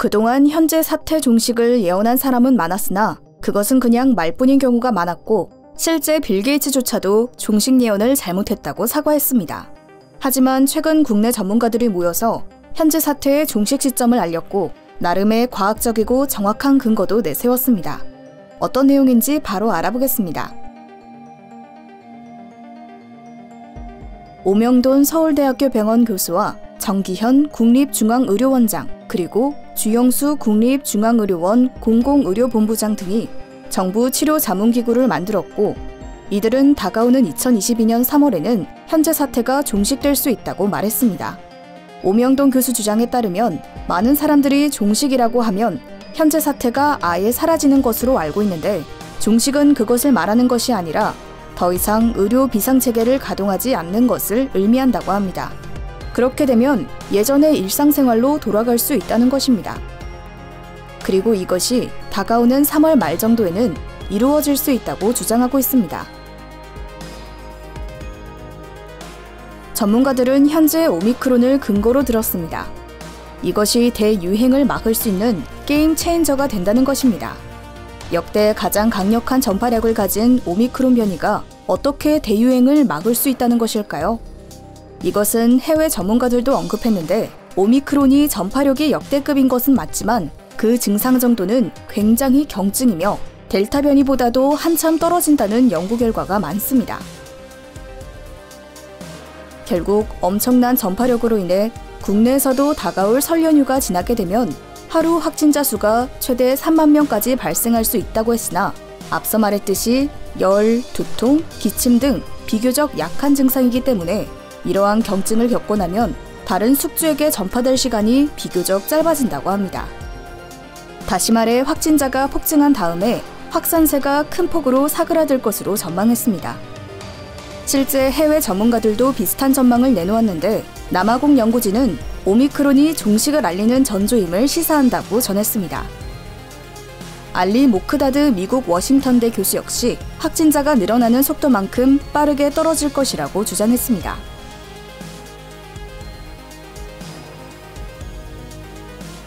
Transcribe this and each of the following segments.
그동안 현재 사태 종식을 예언한 사람은 많았으나 그것은 그냥 말뿐인 경우가 많았고 실제 빌 게이츠조차도 종식 예언을 잘못했다고 사과했습니다. 하지만 최근 국내 전문가들이 모여서 현재 사태의 종식 시점을 알렸고 나름의 과학적이고 정확한 근거도 내세웠습니다. 어떤 내용인지 바로 알아보겠습니다. 오명돈 서울대학교 병원 교수와 정기현 국립중앙의료원장 그리고 주영수 국립중앙의료원 공공의료본부장 등이 정부 치료자문기구를 만들었고 이들은 다가오는 2022년 3월에는 현재 사태가 종식될 수 있다고 말했습니다. 오명돈 교수 주장에 따르면 많은 사람들이 종식이라고 하면 현재 사태가 아예 사라지는 것으로 알고 있는데 종식은 그것을 말하는 것이 아니라 더 이상 의료 비상체계를 가동하지 않는 것을 의미한다고 합니다. 그렇게 되면 예전의 일상생활로 돌아갈 수 있다는 것입니다. 그리고 이것이 다가오는 3월 말 정도에는 이루어질 수 있다고 주장하고 있습니다. 전문가들은 현재 오미크론을 근거로 들었습니다. 이것이 대유행을 막을 수 있는 게임 체인저가 된다는 것입니다. 역대 가장 강력한 전파력을 가진 오미크론 변이가 어떻게 대유행을 막을 수 있다는 것일까요? 이것은 해외 전문가들도 언급했는데 오미크론이 전파력이 역대급인 것은 맞지만 그 증상 정도는 굉장히 경증이며 델타 변이보다도 한참 떨어진다는 연구 결과가 많습니다. 결국 엄청난 전파력으로 인해 국내에서도 다가올 설 연휴가 지나게 되면 하루 확진자 수가 최대 3만 명까지 발생할 수 있다고 했으나 앞서 말했듯이 열, 두통, 기침 등 비교적 약한 증상이기 때문에 이러한 경증을 겪고 나면 다른 숙주에게 전파될 시간이 비교적 짧아진다고 합니다. 다시 말해 확진자가 폭증한 다음에 확산세가 큰 폭으로 사그라들 것으로 전망했습니다. 실제 해외 전문가들도 비슷한 전망을 내놓았는데 남아공 연구진은 오미크론이 종식을 알리는 전조임을 시사한다고 전했습니다. 알리 모크다드 미국 워싱턴대 교수 역시 확진자가 늘어나는 속도만큼 빠르게 떨어질 것이라고 주장했습니다.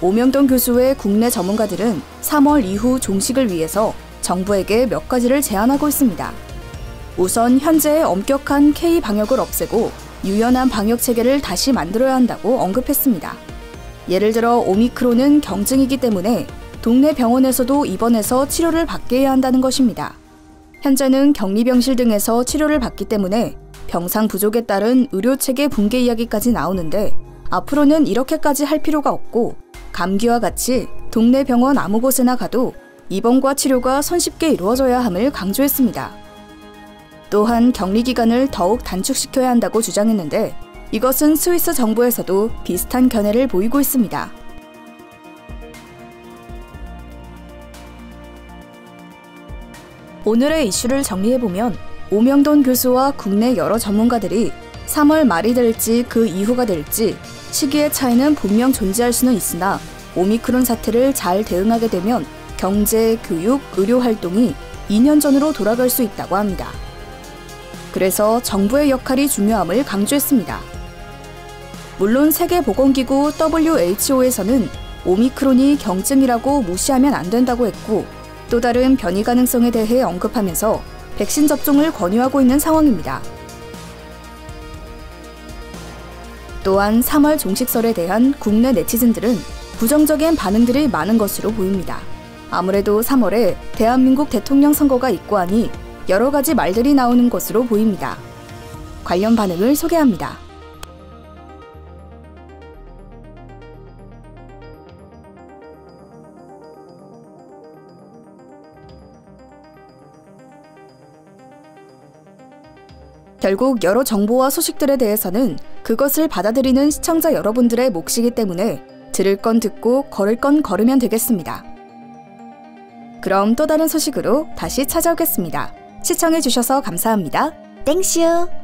오명돈 교수의 국내 전문가들은 3월 이후 종식을 위해서 정부에게 몇 가지를 제안하고 있습니다. 우선 현재의 엄격한 K-방역을 없애고 유연한 방역체계를 다시 만들어야 한다고 언급했습니다. 예를 들어 오미크론은 경증이기 때문에 동네 병원에서도 입원해서 치료를 받게 해야 한다는 것입니다. 현재는 격리병실 등에서 치료를 받기 때문에 병상 부족에 따른 의료체계 붕괴 이야기까지 나오는데 앞으로는 이렇게까지 할 필요가 없고 감기와 같이 동네 병원 아무 곳에나 가도 입원과 치료가 손쉽게 이루어져야 함을 강조했습니다. 또한 격리기간을 더욱 단축시켜야 한다고 주장했는데 이것은 스위스 정부에서도 비슷한 견해를 보이고 있습니다. 오늘의 이슈를 정리해보면 오명돈 교수와 국내 여러 전문가들이 3월 말이 될지 그 이후가 될지 시기의 차이는 분명 존재할 수는 있으나 오미크론 사태를 잘 대응하게 되면 경제, 교육, 의료 활동이 2년 전으로 돌아갈 수 있다고 합니다. 그래서 정부의 역할이 중요함을 강조했습니다. 물론 세계보건기구 WHO에서는 오미크론이 경증이라고 무시하면 안 된다고 했고 또 다른 변이 가능성에 대해 언급하면서 백신 접종을 권유하고 있는 상황입니다. 또한 3월 종식설에 대한 국내 네티즌들은 부정적인 반응들이 많은 것으로 보입니다. 아무래도 3월에 대한민국 대통령 선거가 있고 하니 여러 가지 말들이 나오는 것으로 보입니다. 관련 반응을 소개합니다. 결국 여러 정보와 소식들에 대해서는 그것을 받아들이는 시청자 여러분들의 몫이기 때문에 들을 건 듣고 걸을 건 걸으면 되겠습니다. 그럼 또 다른 소식으로 다시 찾아오겠습니다. 시청해주셔서 감사합니다. 땡슈!